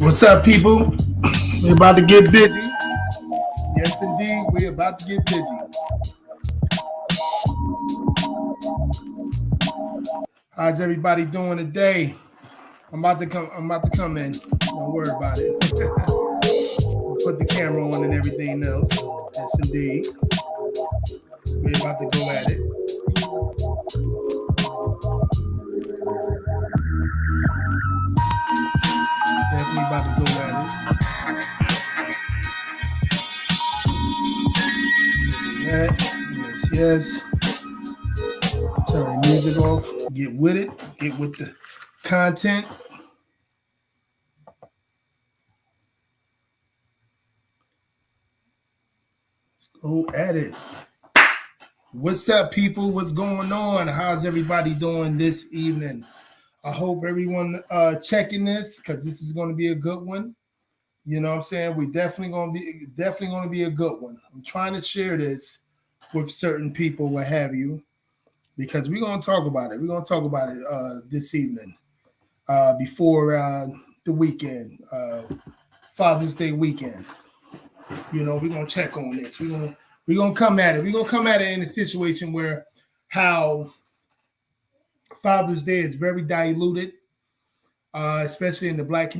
What's up, people? We're about to get busy. Yes, indeed, we're about to get busy. How's everybody doing today? I'm about to come in. Don't worry about it. We'll put the camera on and everything else. Yes, indeed. We're about to go at it. Definitely about to go at it. Yes. Turn the music off. Get with it. Get with the content. Let's go at it. What's up, people? What's going on? How's everybody doing this evening? I hope everyone checking this because this is going to be a good one. You know what I'm saying? We definitely going to be a good one. I'm trying to share this with certain people, what have you, because we're going to talk about it. We're going to talk about it this evening before the weekend, Father's Day weekend. You know, we're going to check on this. We're going to come at it. We're going to come at it in a situation where how Father's Day is very diluted, especially in the Black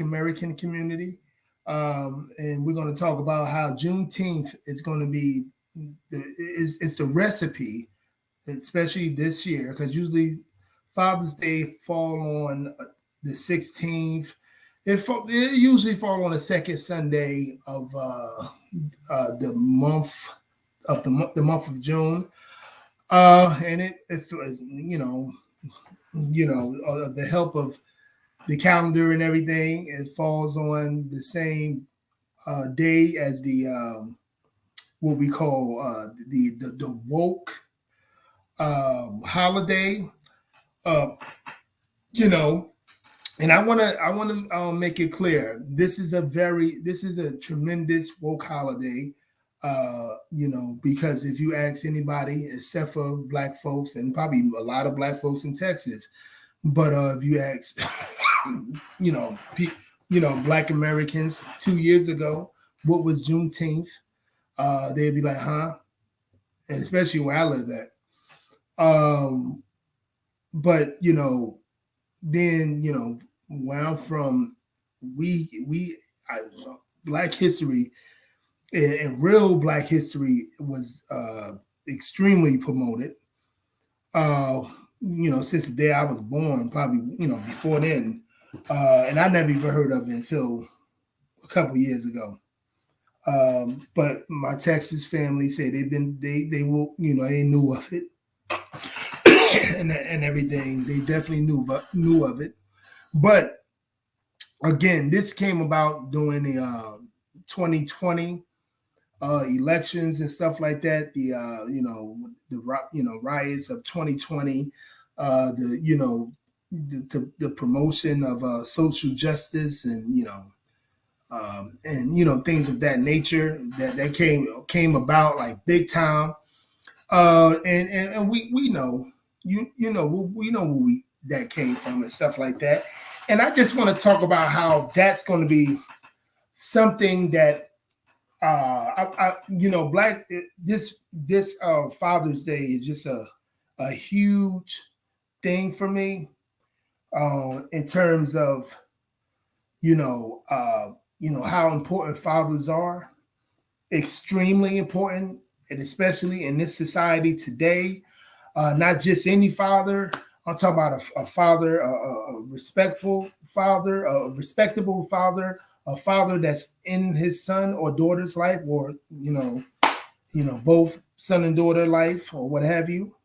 American community. And we're going to talk about how Juneteenth is going to be, it's the recipe, especially this year, because usually Father's Day fall on the 16th. It usually fall on the second Sunday of the month of June. And it the help of the calendar and everything, it falls on the same day as the what we call the woke holiday. And I want to make it clear, this is a tremendous woke holiday. Because if you ask anybody, except for Black folks and probably a lot of Black folks in Texas, but if you ask, Black Americans 2 years ago, what was Juneteenth? They'd be like, huh? And especially where I live at. But then where I'm from, Black history and real Black history was extremely promoted. Since the day I was born, probably before then, and I never even heard of it until a couple years ago. But my Texas family say they knew of it and everything. They definitely knew of it. But again, this came about during the 2020 elections and stuff like that. The riots of 2020. The promotion of social justice and things of that nature that came about like big time. And we know we know where that came from and stuff like that. And I just want to talk about how that's going to be something that Black this Father's Day is just a huge thing for me in terms of how important fathers are, extremely important, and especially in this society today. Not just any father. I'm talking about a father, a respectful father, a respectable father, a father that's in his son or daughter's life, or both son and daughter life, or what have you,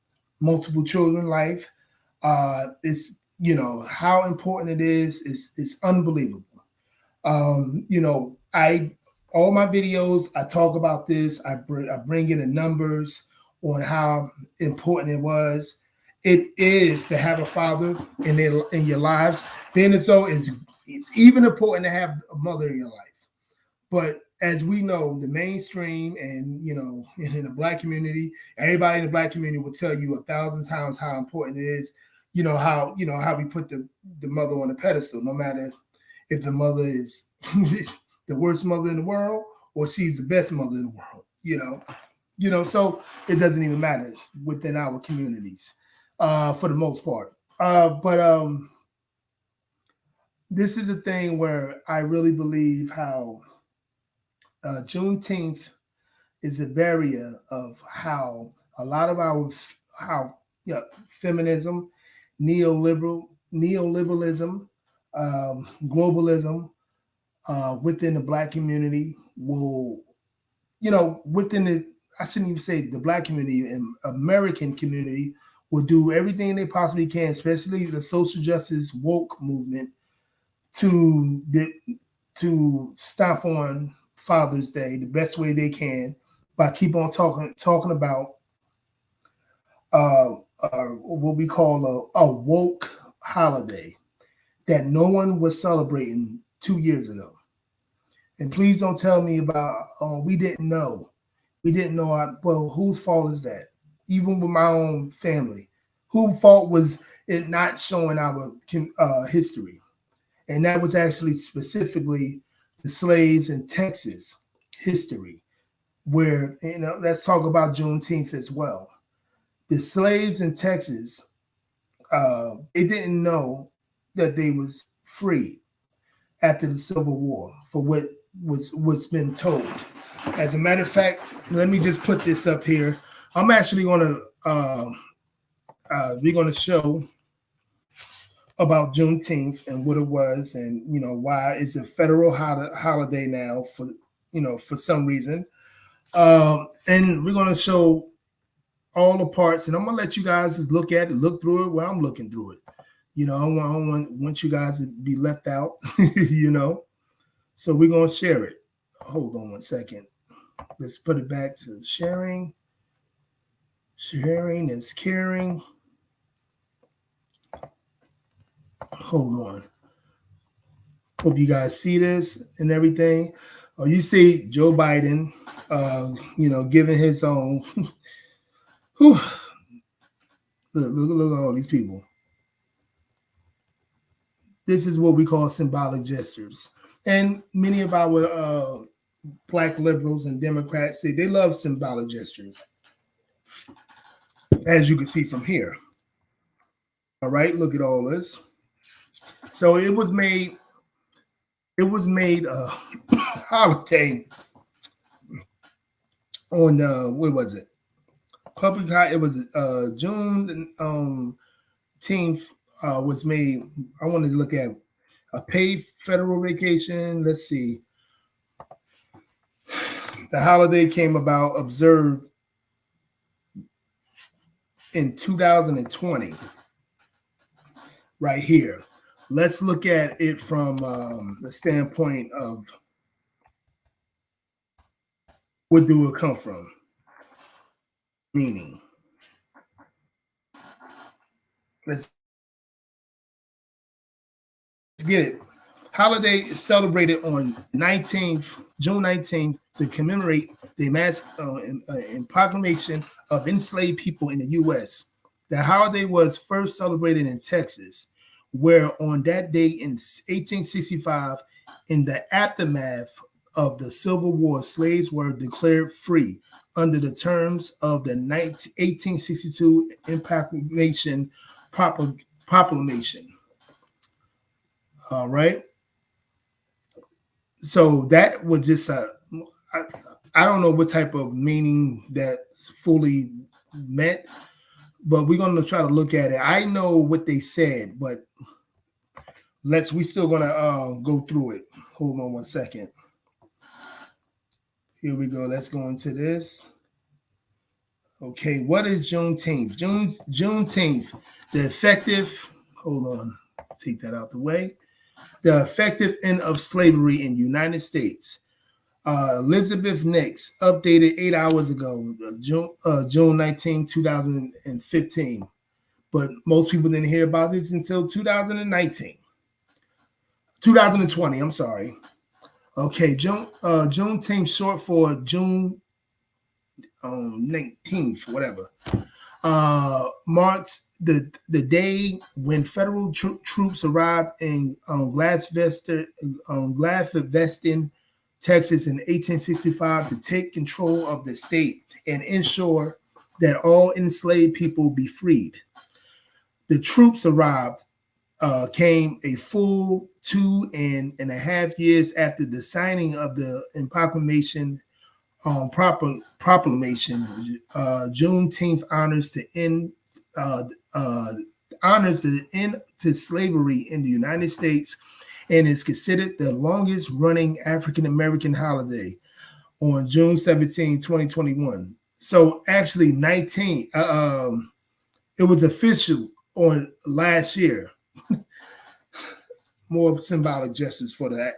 multiple children life. It's how important it is unbelievable. All my videos, I talk about this. I bring in the numbers on how important it was. It is to have a father in your lives. Then it's even important to have a mother in your life. But as we know, the mainstream and in the Black community, everybody in the Black community will tell you 1,000 times how important it is. How we put the mother on a pedestal, no matter if the mother is the worst mother in the world or she's the best mother in the world. So it doesn't even matter within our communities, for the most part. But this is a thing where I really believe how Juneteenth is a barrier of how a lot of our how feminism, neoliberalism, globalism within the Black community will, within the, I shouldn't even say the Black community and American community, will do everything they possibly can, especially the social justice woke movement, to stomp on Father's Day the best way they can by keep on talking about what we call a woke holiday that no one was celebrating 2 years ago. And please don't tell me about we didn't know. Well, whose fault is that? Even with my own family, whose fault was it not showing our history? And that was actually specifically the slaves in Texas history, where, let's talk about Juneteenth as well. The slaves in Texas, they didn't know that they was free after the Civil War for what's been told. As a matter of fact, let me just put this up here. I'm actually going to we're going to show about Juneteenth and what it was, and why it's a federal holiday now for some reason. And we're going to show all the parts, and I'm going to let you guys just look through it while I'm looking through it. I don't want you guys to be left out, So we're going to share it. Hold on one second. Let's put it back to sharing. Sharing is caring. Hold on. Hope you guys see this and everything. Oh, you see Joe Biden, giving his own. Look at all these people. This is what we call symbolic gestures. And many of our Black liberals and Democrats say they love symbolic gestures, as you can see from here. All right, look at all this. So it was made a holiday on what was it? Public holiday. It was June 10th was made. I wanted to look at a paid federal vacation. Let's see. The holiday came about observed in 2020. Right here. Let's look at it from the standpoint of where do it come from? Meaning. Let's get it. Holiday is celebrated on June 19th to commemorate the proclamation of enslaved people in the U.S. The holiday was first celebrated in Texas, where on that day in 1865, in the aftermath of the Civil War, slaves were declared free under the terms of the 1862 Proclamation. All right. So that was just I don't know what type of meaning that's fully meant, but we're going to try to look at it. I know what they said, but we still going to go through it. Hold on one second. Here we go. Let's go into this. Okay, what is Juneteenth? Juneteenth, the effective, hold on, take that out the way. The effective end of slavery in the United States. Elizabeth Nix updated 8 hours ago, June 19, 2015. But most people didn't hear about this until 2020, I'm sorry. Okay, Juneteenth, short for June 19th, whatever. marks the day when federal troops arrived in Gladstone, Texas in 1865 to take control of the state and ensure that all enslaved people be freed. The troops arrived came a full 2.5 years after the signing of the proclamation. Juneteenth uh, uh, honors the end to slavery in the United States and is considered the longest running African American holiday on June 17, 2021. So actually, it was official on last year. More symbolic gestures for the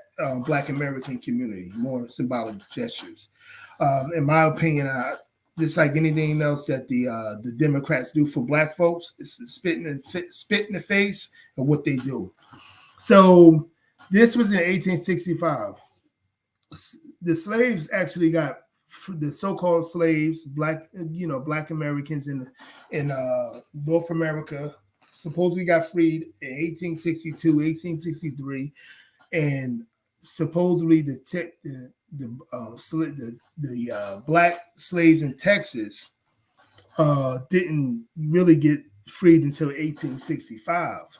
Black American community, more symbolic gestures. In my opinion, just like anything else that the Democrats do for Black folks, it's spit in the face of what they do. So this was in 1865. The slaves actually got the so-called slaves, Black Americans in North America, supposedly got freed in 1862, 1863, and supposedly the Black slaves in Texas didn't really get freed until 1865.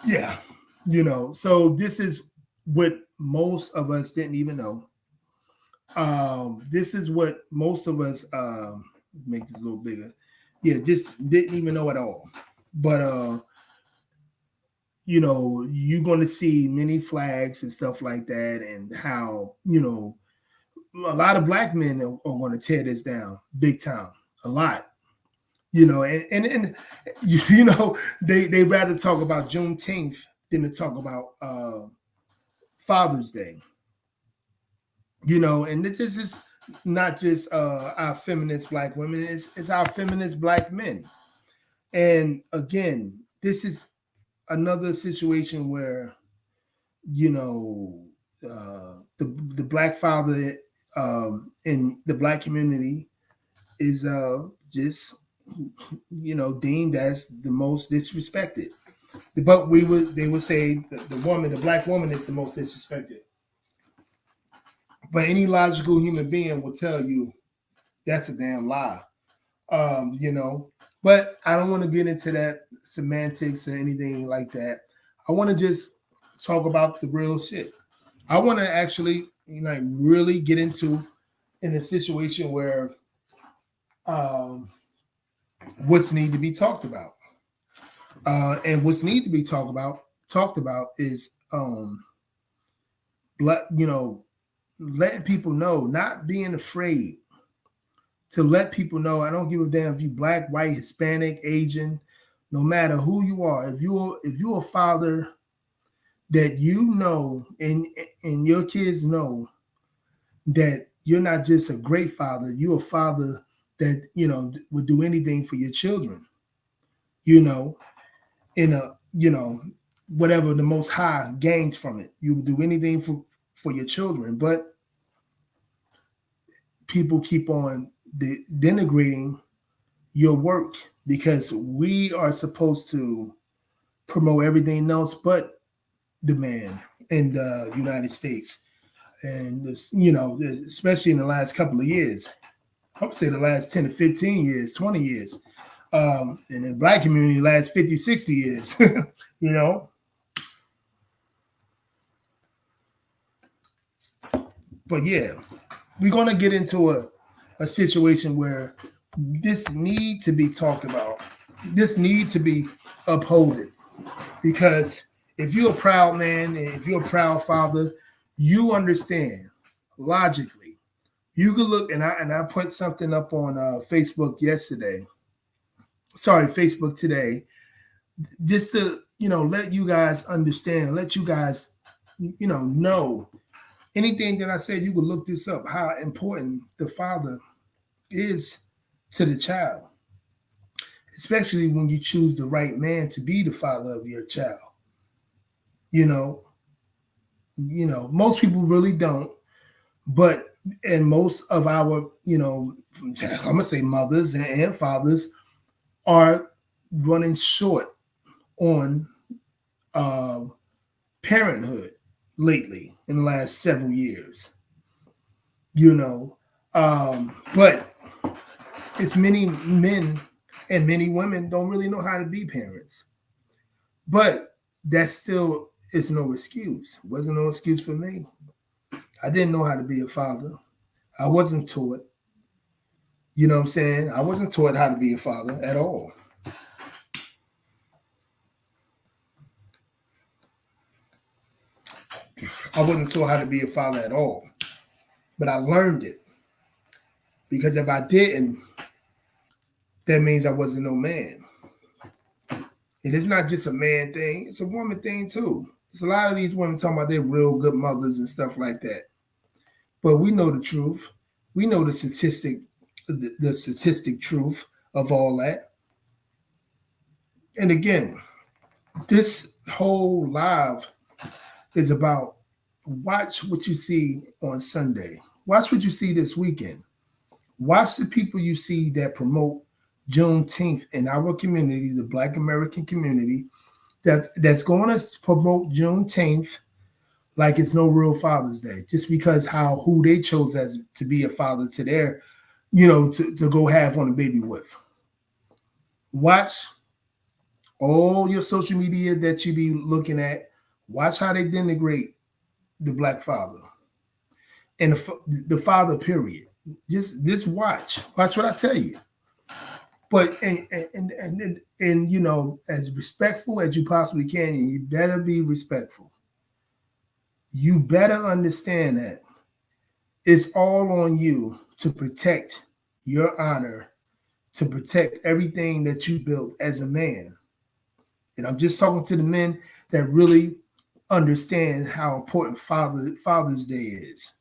Yeah, so this is what most of us didn't even know. This is what most of us make this a little bigger. Yeah, just didn't even know at all. But you're going to see many flags and stuff like that, and how a lot of Black men are going to tear this down big time. A lot. And they rather talk about Juneteenth than to talk about Father's Day. And this is not just our feminist Black women, it's our feminist Black men. And again, this is another situation where the Black father in the Black community is just deemed as the most disrespected. But they would say the Black woman is the most disrespected. But any logical human being will tell you that's a damn lie. But I don't want to get into that semantics or anything like that. I want to just talk about the real shit. I want to actually really get into in a situation where what's need to be talked about. And what's need to be talked about is letting people know, not being afraid to let people know. I don't give a damn if you Black, white, Hispanic, Asian, no matter who you are. If you're a father that and your kids know that you're not just a great father, you're a father that would do anything for your children. In a whatever the Most High gains from it, you would do anything for your children. But people keep on denigrating your work because we are supposed to promote everything else but the man in the United States. And this, especially in the last couple of years, I would say the last 10 to 15 years, 20 years. And in the Black community, the last 50, 60 years, But yeah, we're going to get into a situation where this need to be talked about. This need to be upheld. Because if you're a proud man and if you're a proud father, you understand logically. You could look, and I put something up on Facebook yesterday. Sorry, Facebook today, just to let you guys understand, let you guys know anything that I said. You could look this up, how important the father is to the child, especially when you choose the right man to be the father of your child. Most people really don't, but and most of our, I'm gonna say mothers and fathers are running short on uh, parenthood lately in the last several years. But it's many men and many women don't really know how to be parents. But that still is no excuse. Wasn't no excuse for me. I didn't know how to be a father. I wasn't taught. You know what I'm saying? I wasn't taught how to be a father at all. I wasn't taught how to be a father at all. But I learned it. Because if I didn't, that means I wasn't no man. And it's not just a man thing, it's a woman thing too. It's a lot of these women talking about they're real good mothers and stuff like that. But we know the truth. We know the statistic truth of all that. And again, this whole live is about watch what you see on Sunday. Watch what you see this weekend. Watch the people you see that promote Juneteenth in our community, the Black American community, that's going to promote Juneteenth like it's no real Father's Day, just because who they chose as to be a father to their, to go have on a baby with. Watch all your social media that you be looking at. Watch how they denigrate the Black father and the father. Period. Just watch what I tell you. But and as respectful as you possibly can, and you better be respectful. You better understand that it's all on you to protect your honor, to protect everything that you built as a man. And I'm just talking to the men that really understand how important Father's Day is.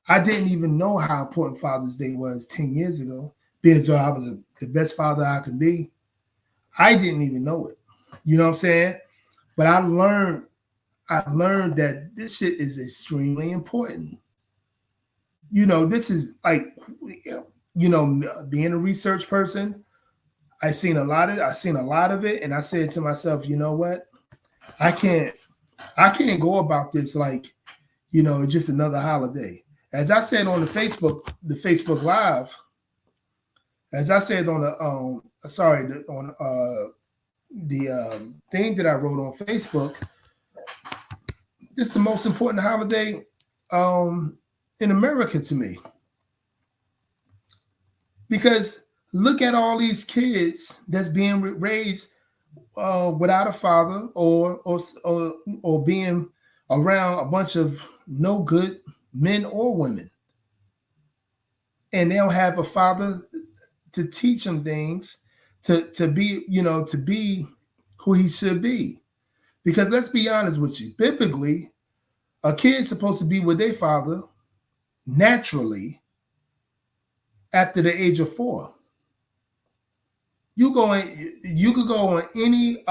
I didn't even know how important Father's Day was 10 years ago, being as though I was the best father I could be. I didn't even know it. You know what I'm saying? But I learned that this shit is extremely important. This is like, being a research person, I seen a lot of it, and I said to myself, you know what? I can't go about this like, just another holiday. As I said on the Facebook Live, as I said on the thing that I wrote on Facebook, this is the most important holiday in America to me. Because look at all these kids that's being raised without a father or being around a bunch of no good men or women. And they'll have a father to teach them things, to be who he should be. Because let's be honest with you, biblically, a kid's supposed to be with their father naturally after the age of 4. You could go on any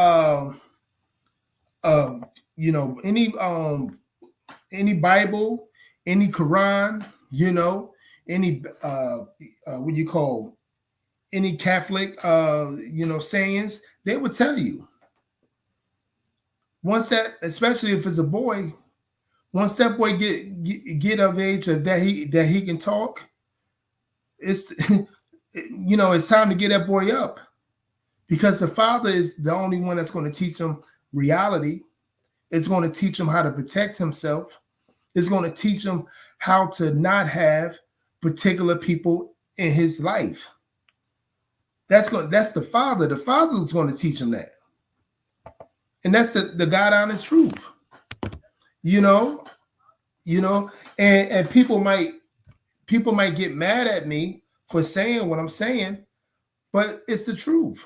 Bible, any Quran, any what you call any Catholic sayings, they would tell you. Once that, especially if it's a boy, once that boy get of age of that he can talk, it's it's time to get that boy up, because the father is the only one that's going to teach him reality. It's going to teach him how to protect himself. It's going to teach him how to not have particular people in his life. That's the father. The father is going to teach him that. And that's the God honest truth. And people might get mad at me for saying what I'm saying, but it's the truth.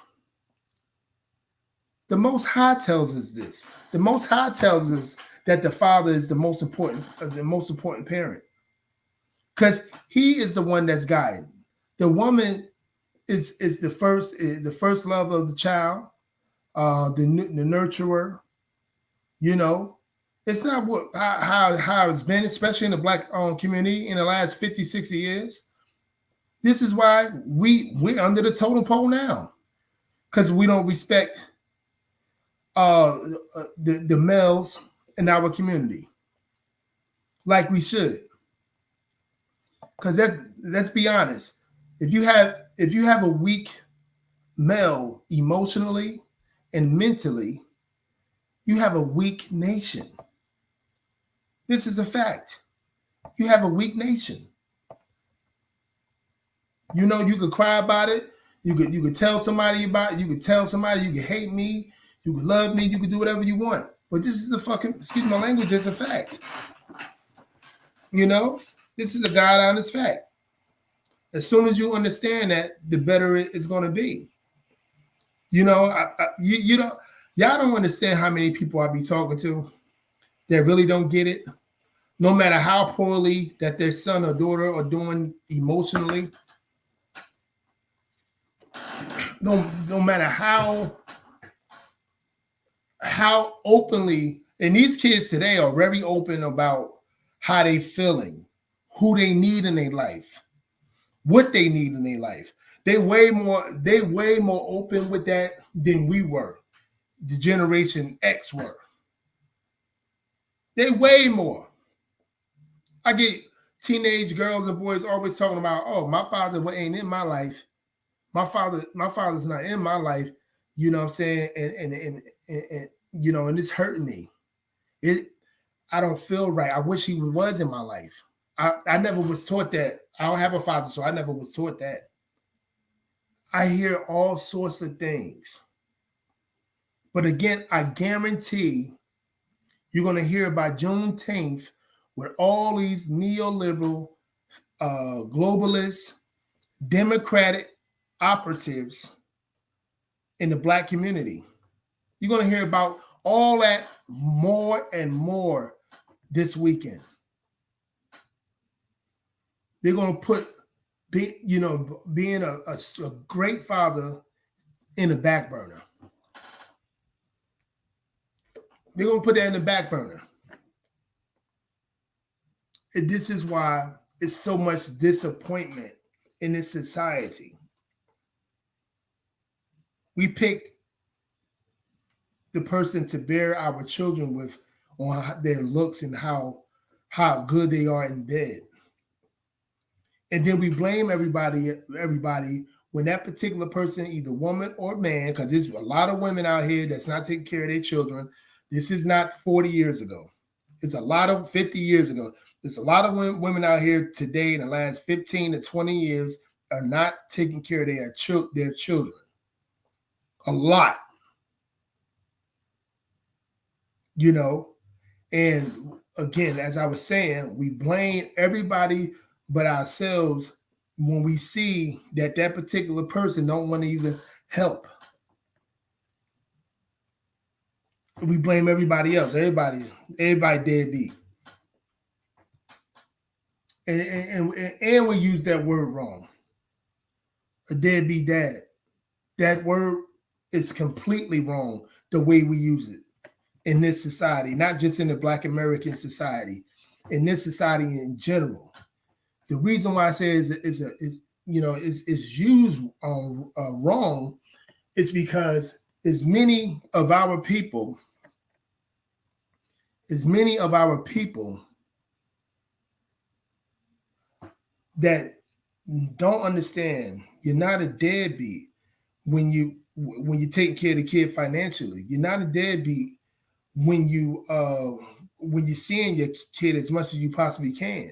The Most High tells us this. The Most High tells us that the father is the most important parent, because he is the one that's guiding. The woman is the first love of the child, the nurturer, It's not what how it's been, especially in the black community in the last 50, 60 years. This is why we're under the totem pole now. Because we don't respect the males in our community like we should. Because let's be honest, if you have a weak male emotionally and mentally, you have a weak nation. This is a fact. You have a weak nation. You know, you could cry about it. You could tell somebody about it. You could tell somebody you could hate me. You could love me. You could do whatever you want. But this is a fucking, excuse my language, it's a fact. You know, this is a God honest fact. As soon as you understand that, the better it's going to be. You know, you don't, y'all don't understand how many people I be talking to that really don't get it. No matter how poorly that their son or daughter are doing emotionally, no matter how openly, and these kids today are very open about how they feeling, who they need in their life, what they need in their life. They way more open with that than we were. The Generation X were. They way more. I get teenage girls and boys always talking about, oh, my father ain't in my life. My father's not in my life. You know what I'm saying? And you know, and it's hurting me. I don't feel right. I wish he was in my life. I never was taught that. I don't have a father, so I never was taught that. I hear all sorts of things. But again, I guarantee you're going to hear about Juneteenth with all these neoliberal, globalist, democratic operatives in the black community. You're going to hear about all that more and more this weekend. They're going to put, being a great father in the back burner. They're going to put that in the back burner. And this is why it's so much disappointment in this society. We pick the person to bear our children with on their looks and how good they are in bed. And then we blame everybody when that particular person, either woman or man, because there's a lot of women out here that's not taking care of their children. This is not 40 years ago. It's a lot of 50 years ago. There's a lot of women out here today in the last 15 to 20 years are not taking care of their children. A lot. You know, and again, as I was saying, we blame everybody but ourselves when we see that particular person don't want to even help. We blame everybody else. Everybody deadbeat. And we use that word wrong. A deadbeat dad. That word is completely wrong the way we use it in this society, not just in the Black American society, in this society in general. The reason why I say is used wrong is because as many of our people that don't understand you're not a deadbeat when you're taking care of the kid financially. You're not a deadbeat when you're seeing your kid as much as you possibly can.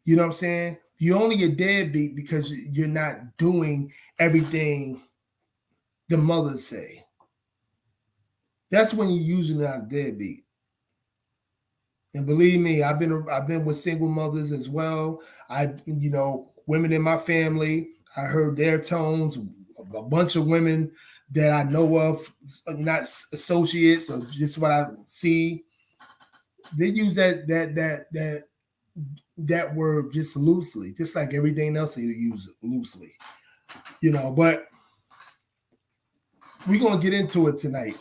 You know what I'm saying? You're only a deadbeat because you're not doing everything the mothers say. That's when you're usually not a deadbeat. And believe me, I've been with single mothers as well. Women in my family, I heard their tones. A bunch of women that I know of, not associates or just what I see, they use that word just loosely, just like everything else they use loosely, but we're going to get into it tonight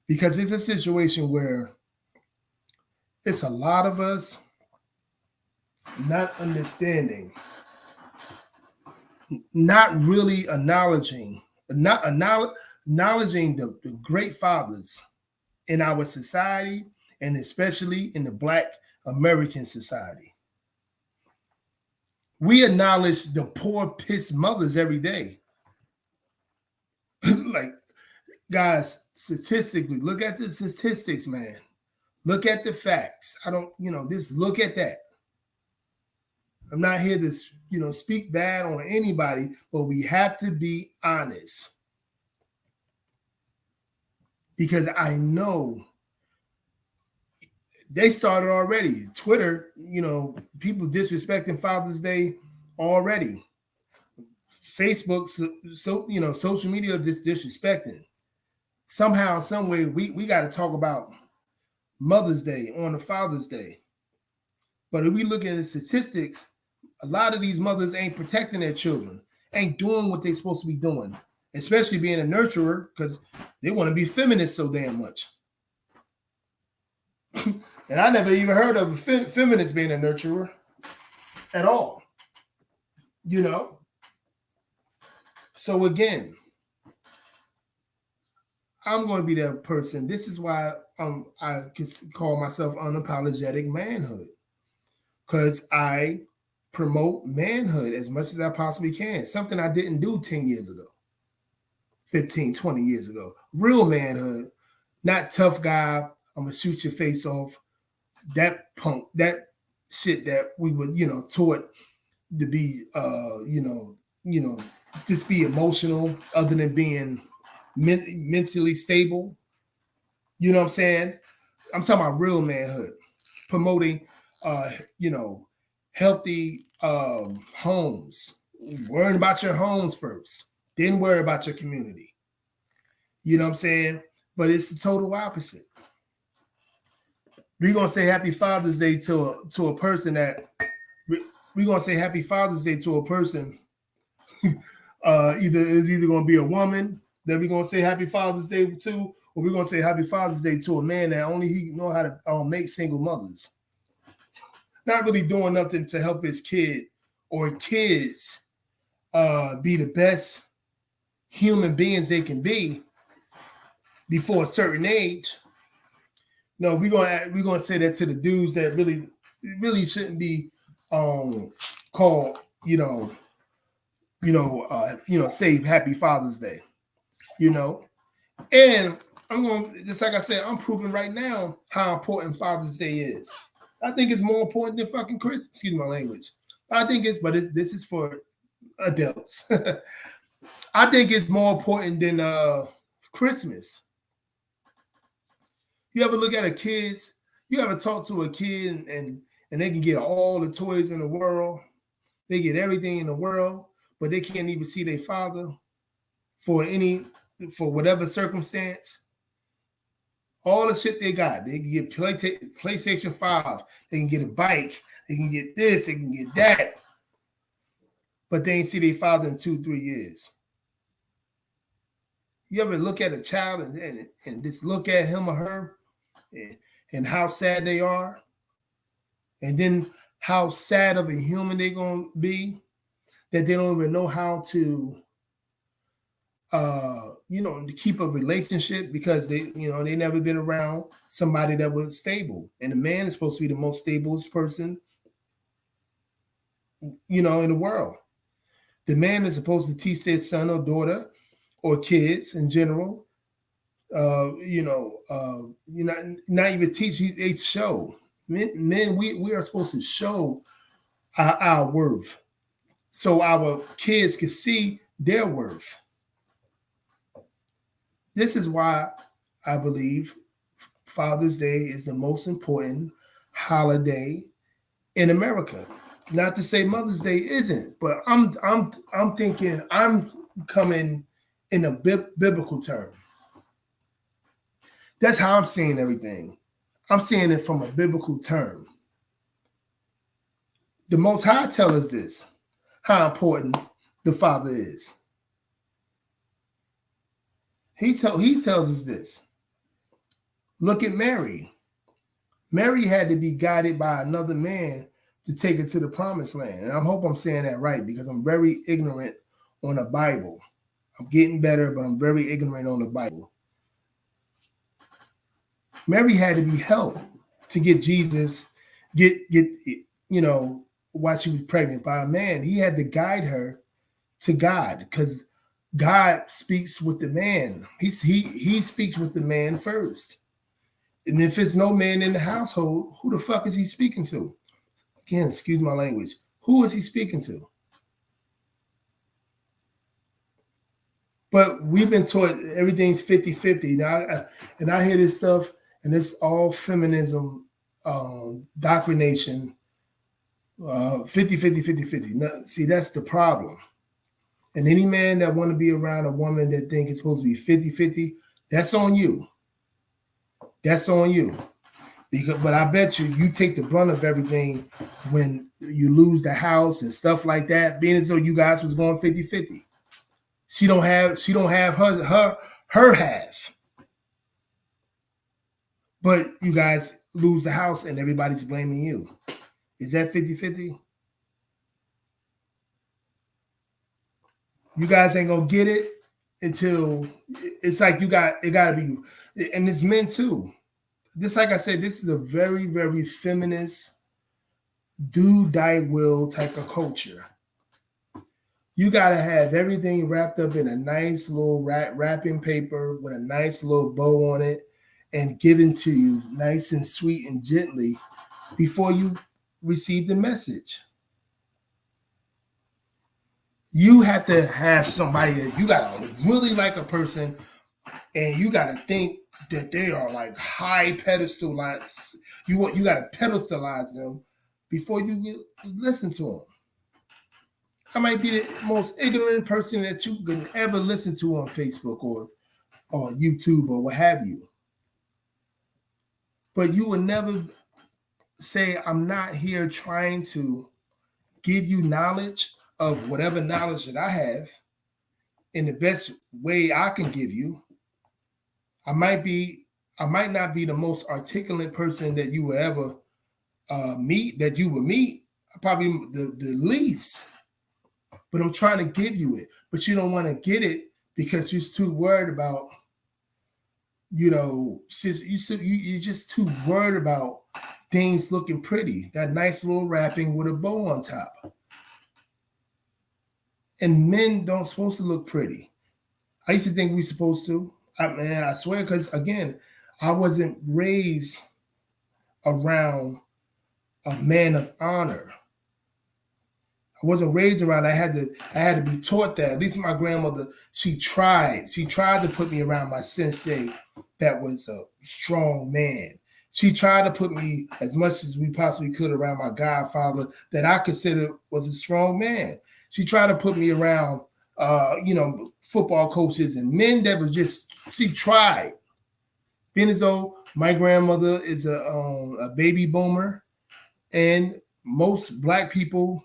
because it's a situation where It's a lot of us not understanding, not really acknowledging, not acknowledging the great fathers in our society, and especially in the Black American society. We acknowledge the poor, pissed mothers every day. Like, guys, statistically, look at the statistics, man. Look at the facts. I don't, just look at that. I'm not here to, speak bad on anybody, but we have to be honest. Because I know they started already. Twitter, people disrespecting Father's Day already. Facebook, so social media just disrespecting. Somehow, some way, we got to talk about Mother's Day on the Father's Day. But if we look at the statistics, a lot of these mothers ain't protecting their children, ain't doing what they're supposed to be doing, especially being a nurturer, because they want to be feminists so damn much. And I never even heard of a feminist being a nurturer at all. So again, I'm going to be that person. This is why I can call myself unapologetic manhood, because I promote manhood as much as I possibly can. Something I didn't do 10 years ago, 15, 20 years ago. Real manhood, not tough guy, I'm going to shoot your face off. That punk, that shit that we were, taught to be, just be emotional other than being mentally stable. You know what I'm saying? I'm talking about real manhood, promoting, healthy homes, worrying about your homes first, then worry about your community. You know what I'm saying? But it's the total opposite. We're going to say Happy Father's Day to a person that, we're going to say Happy Father's Day to a person, either going to be a woman that we're going to say Happy Father's Day to, or we're going to say Happy Father's Day to a man that only he know how to make single mothers. Not really doing nothing to help his kid or kids be the best human beings they can be before a certain age. No, we're gonna say that to the dudes that really shouldn't be called, say Happy Father's Day, And I'm going, just like I said, I'm proving right now how important Father's Day is. I think it's more important than fucking Christmas. Excuse my language. This is for adults. I think it's more important than Christmas. You ever look at a kid's, you ever talk to a kid and they can get all the toys in the world, they get everything in the world, but they can't even see their father for whatever circumstance. All the shit they got, they can get PlayStation 5, they can get a bike, they can get this, they can get that, but they ain't see their father in 2-3 years. You ever look at a child and just look at him or her and how sad they are, and then how sad of a human they're gonna be, that they don't even know how to to keep a relationship, because they never been around somebody that was stable. And the man is supposed to be the most stablest person, in the world. The man is supposed to teach their son or daughter or kids in general, not even teach, they show. Men, we are supposed to show our worth so our kids can see their worth. This is why I believe Father's Day is the most important holiday in America. Not to say Mother's Day isn't, but I'm thinking, I'm coming in a biblical term. That's how I'm seeing everything. I'm seeing it from a biblical term. The Most High tells us this, how important the Father is. He tells us this. Look at Mary. Mary had to be guided by another man to take her to the promised land. And I hope I'm saying that right because I'm very ignorant on the Bible. I'm getting better, but I'm very ignorant on the Bible. Mary had to be helped to get Jesus, while she was pregnant by a man. He had to guide her to God because God speaks with the man. He speaks with the man first. And if there's no man in the household, who the fuck is he speaking to? Again, excuse my language. Who is he speaking to? But we've been taught everything's 50-50. Now, and I hear this stuff, and it's all feminism, doctrination, 50-50. Now, see, that's the problem. And any man that want to be around a woman that think it's supposed to be 50-50, that's on you. That's on you. But I bet you take the brunt of everything when you lose the house and stuff like that, being as though you guys was going 50-50. She don't have her half. But you guys lose the house and everybody's blaming you. Is that 50-50? You guys ain't gonna get it until it's like it gotta be, and it's men too. Just like I said, this is a very, very feminist, do thy will type of culture. You gotta have everything wrapped up in a nice little wrapping paper with a nice little bow on it and given to you nice and sweet and gently before you receive the message. You have to have somebody that you gotta really like a person, and you gotta think that they are like high pedestalized. You gotta pedestalize them before you listen to them. I might be the most ignorant person that you can ever listen to on Facebook or YouTube or what have you. But you will never say, I'm not here trying to give you knowledge of whatever knowledge that I have in the best way I can give you. I might not be the most articulate person that you will ever meet. Probably the least. But I'm trying to give you it. But you don't want to get it because you're too worried about, you're just too worried about things looking pretty. That nice little wrapping with a bow on top. And men don't supposed to look pretty. I used to think we supposed to. I swear, because again, I wasn't raised around a man of honor. I wasn't raised around. I had to be taught that. At least my grandmother, she tried to put me around my sensei that was a strong man. She tried to put me as much as we possibly could around my godfather that I considered was a strong man. She tried to put me around, football coaches and men that was just, she tried. Being as though my grandmother is a baby boomer, and most Black people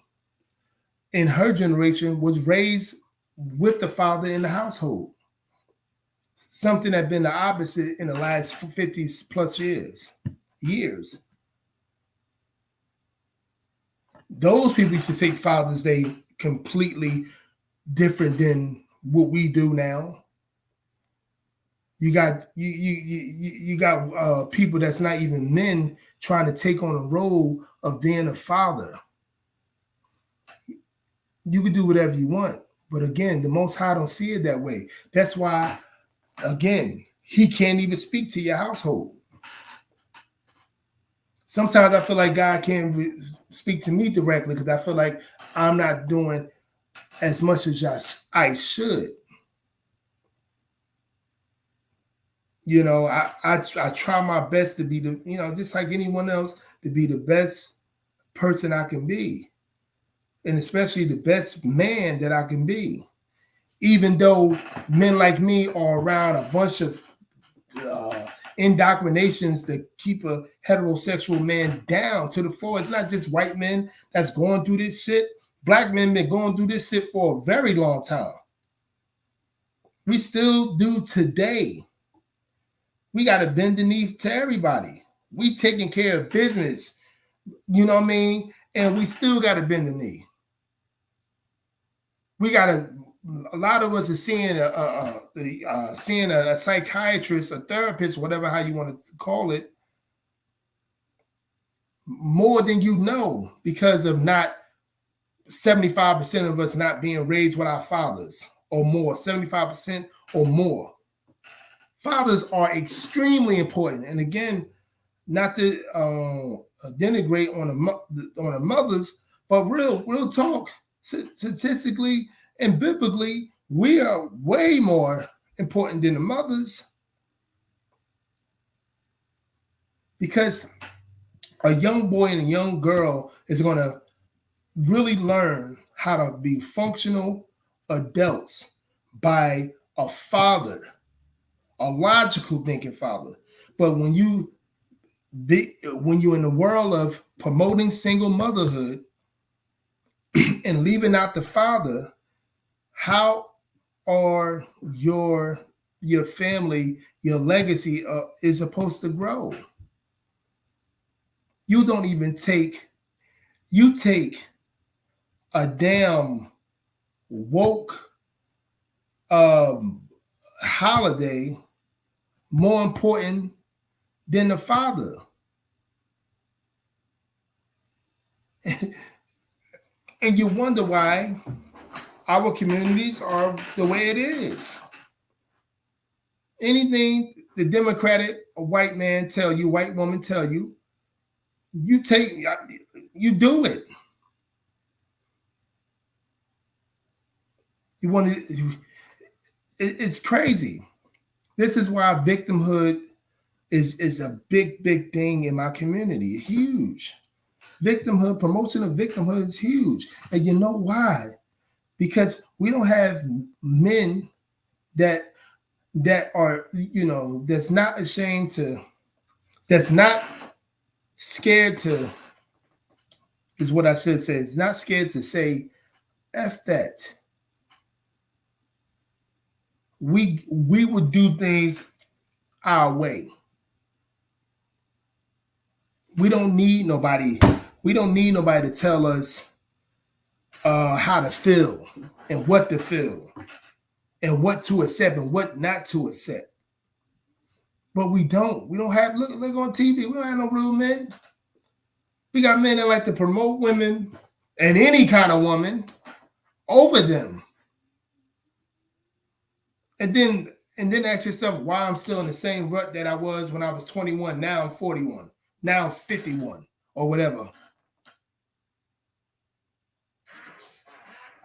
in her generation was raised with the father in the household. Something that's been the opposite in the last 50 plus years. Those people used to take Father's Day completely different than what we do now. You got people that's not even men trying to take on a role of being a father. You can do whatever you want, but again, the Most High don't see it that way. That's why, again, He can't even speak to your household. Sometimes I feel like God can't speak to me directly because I feel like I'm not doing as much as I should. I try my best to be just like anyone else, to be the best person I can be. And especially the best man that I can be. Even though men like me are around a bunch of indoctrinations that keep a heterosexual man down to the floor. It's not just white men that's going through this shit. Black men been going through this shit for a very long time. We still do today. We got to bend the knee to everybody. We taking care of business. You know what I mean? And we still got to bend the knee. We got to. A lot of us are seeing a psychiatrist, a therapist, whatever how you want to call it, more than you know, because of not 75% of us not being raised with our fathers or more, 75% or more. Fathers are extremely important. And again, not to denigrate on the mothers, but real talk, statistically and biblically, we are way more important than the mothers, because a young boy and a young girl is going to really learn how to be functional adults by a father, a logical thinking father. But when you're in the world of promoting single motherhood and leaving out the father, how are your family, your legacy is supposed to grow? You don't even take a damn woke holiday more important than the father. And you wonder why our communities are the way it is. Anything the Democratic or white man tell you, white woman tell you, you do it. You want to. It's crazy. This is why victimhood is a big thing in my community. Huge. Victimhood, promotion of victimhood is huge. And you know why? Because we don't have men that are, that's not ashamed to, that's not scared to, is what I should say. It's not scared to say, F that. We would do things our way. We don't need nobody. We don't need nobody to tell us how to feel and what to feel and what to accept and what not to accept. But we don't. We don't have, look on TV. We don't have no real men. We got men that like to promote women and any kind of woman over them. And then ask yourself why I'm still in the same rut that I was when I was 21. Now I'm 41. Now I'm 51 or whatever.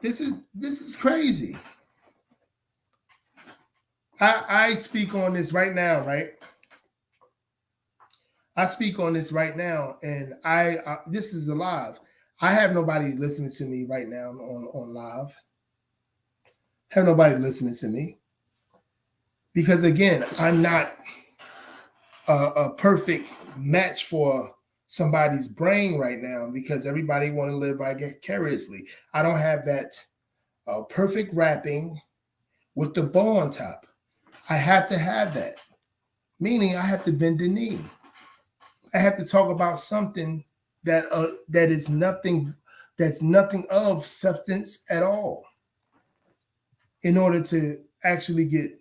This is crazy. I speak on this right now, right? I speak on this right now, and this is alive. I have nobody listening to me right now on live. Have nobody listening to me. Because again, I'm not a perfect match for somebody's brain right now, because everybody want to live vicariously. I don't have that perfect wrapping with the bow on top. I have to have that, meaning I have to bend the knee. I have to talk about something that is nothing, that's nothing of substance at all, in order to actually get,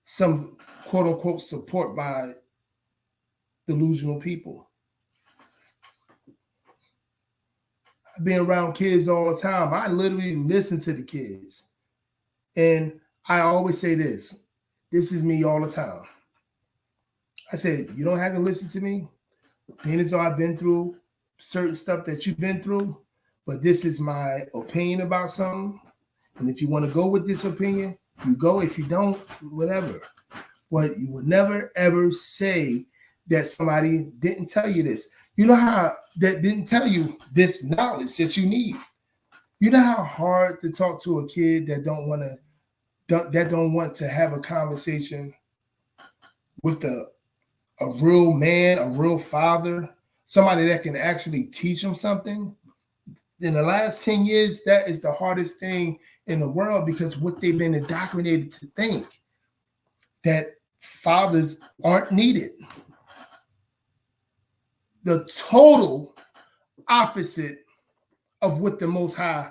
some quote unquote support by delusional people. I've been around kids all the time. I literally listen to the kids. And I always say this. This is me all the time. I said, you don't have to listen to me. Being as though I've been through certain stuff that you've been through, but this is my opinion about something. And if you want to go with this opinion, you go. If you don't, whatever. But you would never, ever say that somebody didn't tell you this. You know how that didn't tell you this knowledge that you need. You know how hard to talk to a kid that don't want to have a conversation with a real man, a real father, somebody that can actually teach them something. In the last 10 years, that is the hardest thing in the world, because what they've been indoctrinated to think, that fathers aren't needed. The total opposite of what the Most High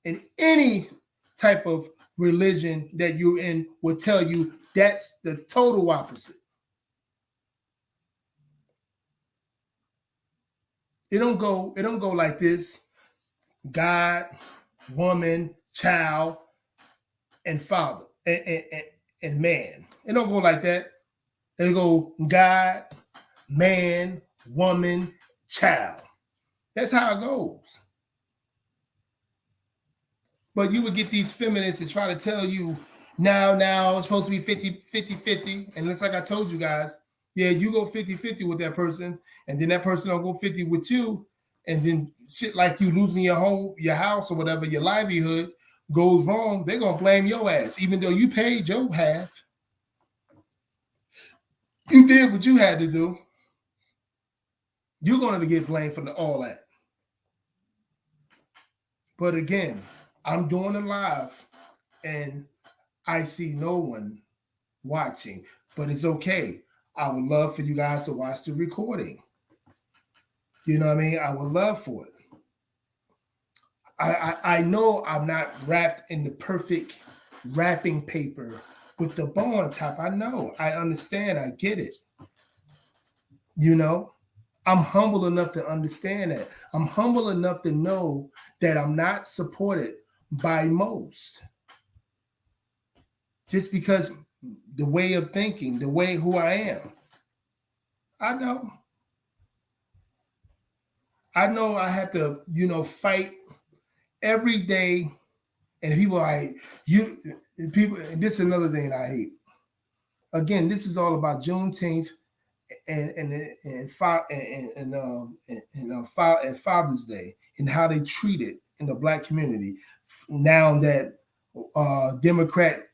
in any type of religion that you're in will tell you. That's the total opposite. It don't go like this: God, woman, child, and father, and man. It don't go like that. It go God, man, woman, child. That's how it goes. But you would get these feminists to try to tell you now it's supposed to be 50-50. And it's like I told you guys, yeah, you go 50-50 with that person, and then that person will go 50 with you, and then shit like you losing your home, your house, or whatever, your livelihood goes wrong, they're gonna blame your ass, even though you paid your half. You did what you had to do. You're gonna get blamed for all that. But again, I'm doing it live, and I see no one watching, but it's okay. I would love for you guys to watch the recording. You know what I mean? I would love for it. I know I'm not wrapped in the perfect wrapping paper with the bow on top. I know. I understand. I get it. You know? I'm humble enough to understand that. I'm humble enough to know that I'm not supported by most. Just because the way of thinking, the way who I am. I know I have to, fight every day. And people this is another thing I hate. Again, this is all about Juneteenth and Father's Day and how they treat it in the Black community. Now that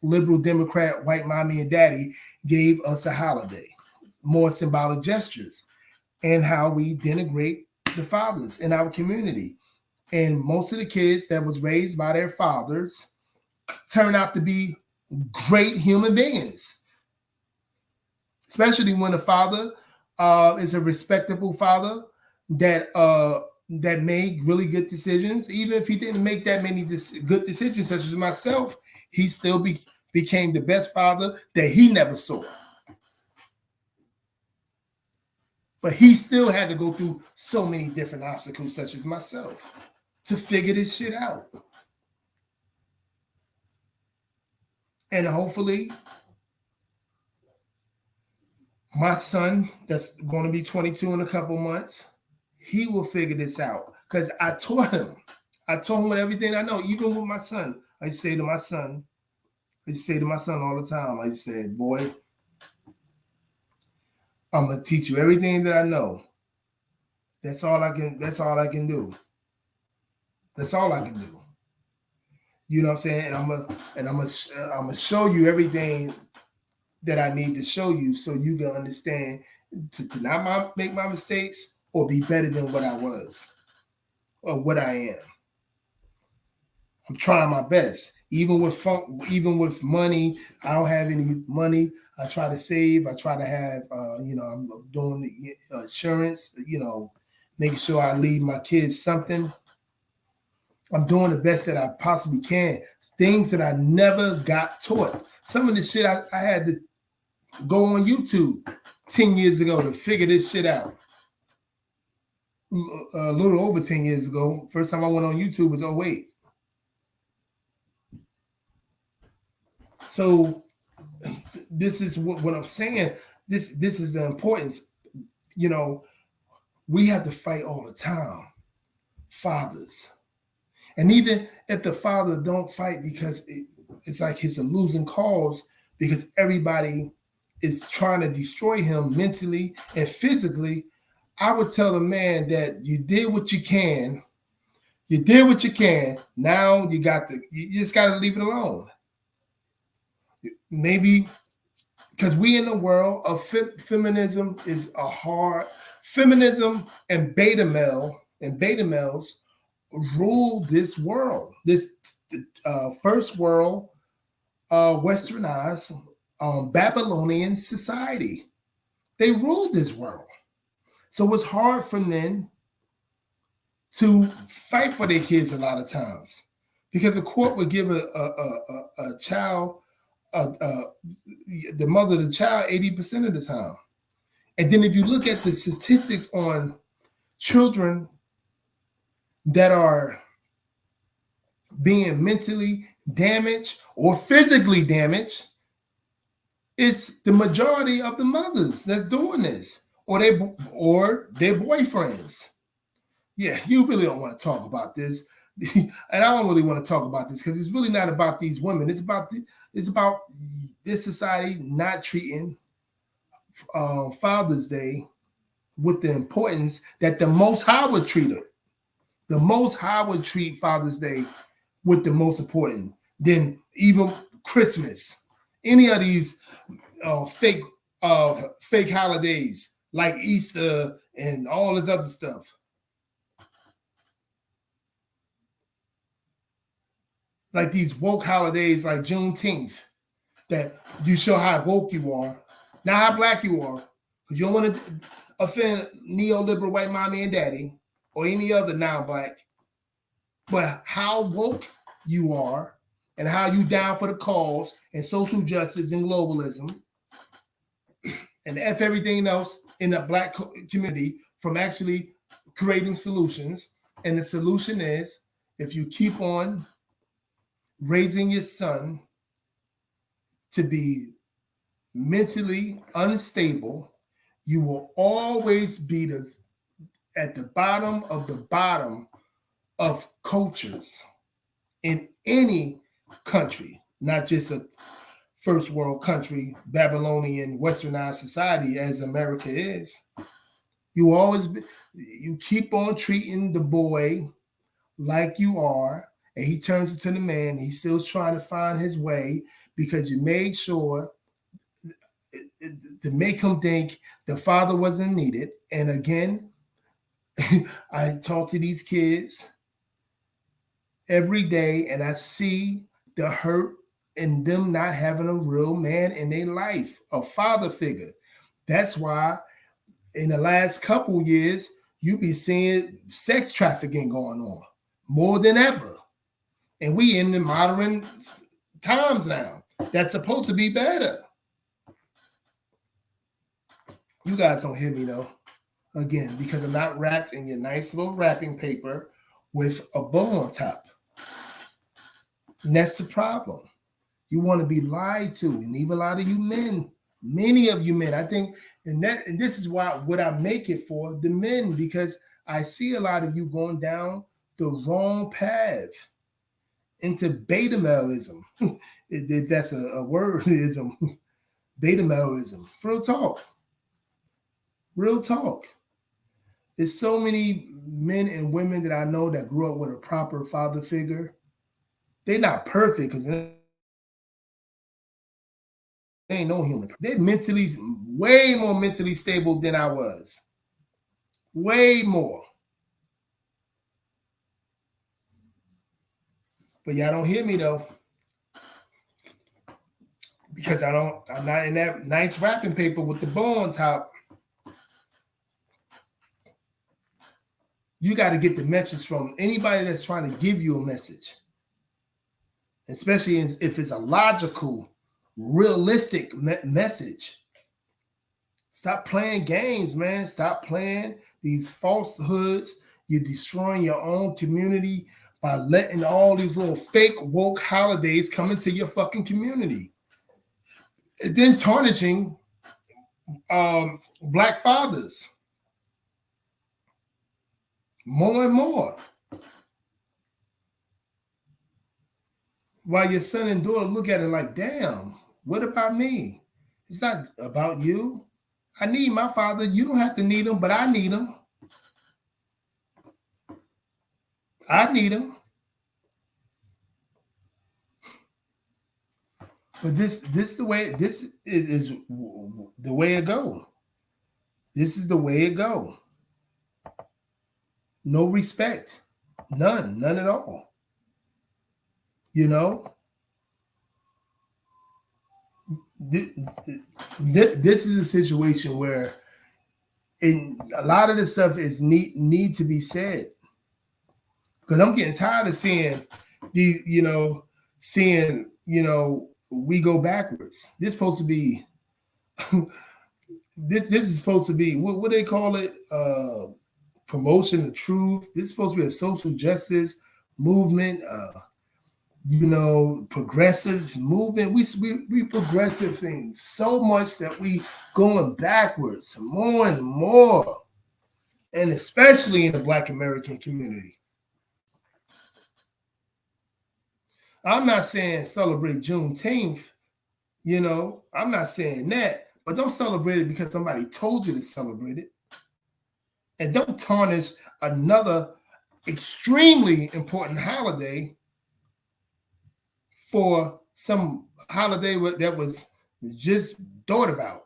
liberal Democrat, white mommy and daddy gave us a holiday, more symbolic gestures, and how we denigrate the fathers in our community. And most of the kids that was raised by their fathers turn out to be great human beings, especially when the father is a respectable father that made really good decisions. Even if he didn't make that many good decisions, such as myself, he still became the best father that he never saw. But he still had to go through so many different obstacles, such as myself, to figure this shit out. And hopefully, my son, that's going to be 22 in a couple months, he will figure this out. Because I told him with everything I know, even with my son. I say to my son all the time, I say, boy, I'm going to teach you everything that I know. That's all I can do. That's all I can do. You know what I'm saying? And I'm gonna show you everything that I need to show you, so you can understand to not make my mistakes or be better than what I was or what I am. I'm trying my best. Even with money, I don't have any money. I try to save. I try to have, I'm doing the insurance. Making sure I leave my kids something. I'm doing the best that I possibly can. Things that I never got taught. Some of the shit I had to go on YouTube 10 years ago to figure this shit out. A little over 10 years ago. First time I went on YouTube was 2008. So this is what I'm saying. This is the importance. We have to fight all the time. Fathers. And even if the father don't fight because it's like it's a losing cause, because everybody is trying to destroy him mentally and physically, I would tell the man that you did what you can. You did what you can. Now you just got to leave it alone. Maybe because we in the world of feminism is a hard feminism and beta males rule this world, this first world, westernized Babylonian society. They ruled this world. So it's hard for men to fight for their kids a lot of times because the court would give a child, the mother of the child, 80% of the time. And then if you look at the statistics on children that are being mentally damaged or physically damaged, it's the majority of the mothers that's doing this, or their boyfriends. Yeah, you really don't want to talk about this, and I don't really want to talk about this because it's really not about these women. It's about this society not treating Father's Day with the importance that the Most High would treat it. The Most High would treat Father's Day with the most important than even Christmas, any of these fake holidays like Easter and all this other stuff. Like these woke holidays like Juneteenth, that you show how woke you are, not how black you are, because you don't want to offend neoliberal white mommy and daddy or any other non-black, but how woke you are and how you down for the cause and social justice and globalism and F everything else in the black community from actually creating solutions. And the solution is, if you keep on raising your son to be mentally unstable, you will always be at the bottom of cultures in any country, not just a first world country, Babylonian westernized society as America is. You keep on treating the boy like you are, and he turns into the man. He's still trying to find his way because you made sure to make him think the father wasn't needed. And again, I talk to these kids every day, and I see the hurt in them not having a real man in their life, a father figure. That's why in the last couple years, you be seeing sex trafficking going on more than ever. And we in the modern times now. That's supposed to be better. You guys don't hear me though. Again, because I'm not wrapped in your nice little wrapping paper with a bow on top. And that's the problem. You want to be lied to, and even a lot of you men, many of you men, I think, and this is what I make it for the men, because I see a lot of you going down the wrong path into beta maleism. If that's a wordism, beta maleism. Real talk. Real talk. There's so many men and women that I know that grew up with a proper father figure. They're not perfect because they ain't no human. They're mentally, way more mentally stable than I was. Way more. But y'all don't hear me though. Because I'm not in that nice wrapping paper with the bow on top. You got to get the message from anybody that's trying to give you a message. Especially if it's a logical, realistic message. Stop playing games, man. Stop playing these falsehoods. You're destroying your own community by letting all these little fake woke holidays come into your fucking community. And then tarnishing black fathers more and more. While your son and daughter look at it like, damn, what about me? It's not about you. I need my father. You don't have to need him, but I need him. I need him. But this is the way it go. This is the way it go. No respect. None at all. You know? this is a situation where a lot of this stuff is need to be said, because I'm getting tired of seeing we go backwards. This supposed to be this is supposed to be what do they call it? Promotion of truth. This is supposed to be a social justice movement. Progressive movement. We progressive things so much that we going backwards more and more, and especially in the Black American community. I'm not saying celebrate Juneteenth, I'm not saying that, but don't celebrate it because somebody told you to celebrate it. And don't tarnish another extremely important holiday for some holiday that was just thought about.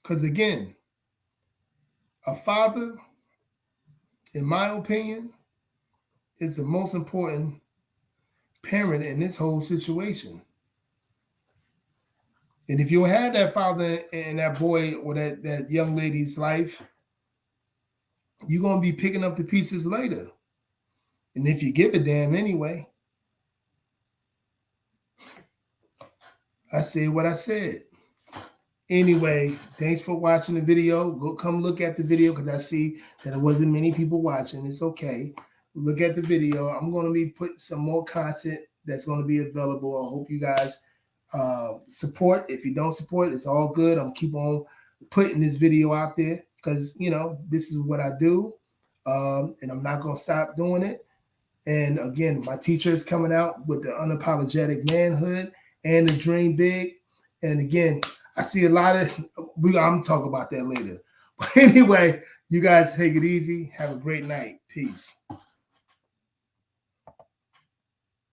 Because again, a father, in my opinion, is the most important parent in this whole situation. And if you had that father and that boy or that young lady's life, you're going to be picking up the pieces later. And if you give a damn anyway, I said what I said. Anyway, thanks for watching the video. Go come look at the video because I see that there wasn't many people watching. It's okay. Look at the video. I'm going to be putting some more content that's going to be available. I hope you guys support. If you don't support, it's all good. I'm keep on putting this video out there because this is what I do, and I'm not going to stop doing it. And again, my teacher is coming out with the unapologetic manhood and the dream big. And again, I see a lot of I'm talking about that later. But anyway, you guys take it easy. Have a great night. Peace.